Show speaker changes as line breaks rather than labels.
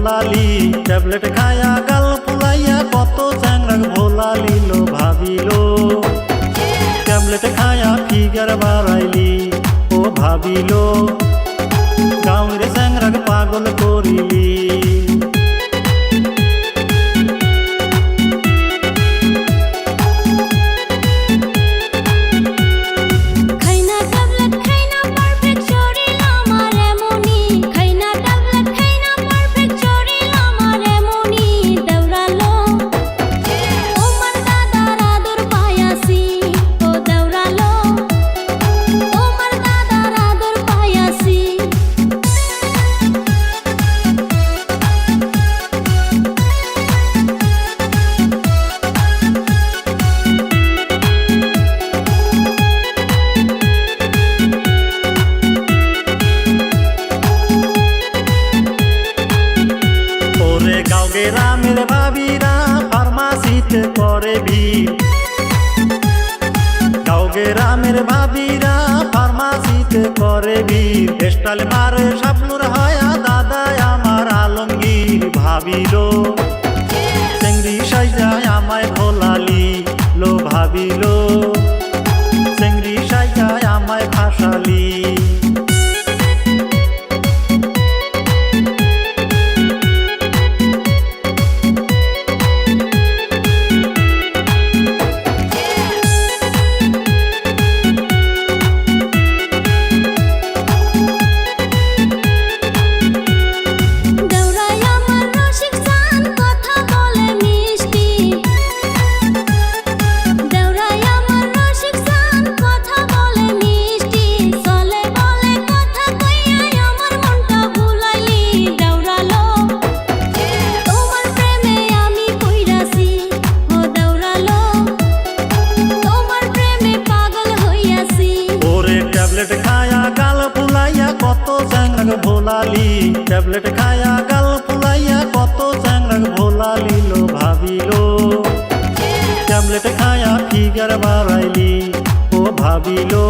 ভোলালি tablet খায়া গাল ফুলাইয়া কত চ্যাংরাক ভোলালি লো ভাবিলো ট্যাবলেট খায়া ফিগার বাড়াইলি ও ভাবিলো গাঁয়ের চ্যাংরাক পাগল করিলি গ্রামের ভাবিরা ফার্মাসিতে করে ভিড় গাঁও গ্রামের ভাবিরা ফার্মাসিতে করে ভিড় স্টাইল মারে সাপলুর হয়া দাদা আমার আলমগীর ভাবিলো চেংড়ি সাইজায় আমায় ভোলালি লো ভাবিলো চেংড়ি সাইজায় আমায় ফাঁসালি ট্যাবলেট খায়া গাল ফুলাইয়া কত চ্যাংরাক ভোলালি ট্যাবলেট খায়া গাল ফুলাইয়া কত চ্যাংরাক ভোলালি লো ভাবিলো ট্যাবলেট খায়া ফিগার বাড়াইলি ও ভাবিলো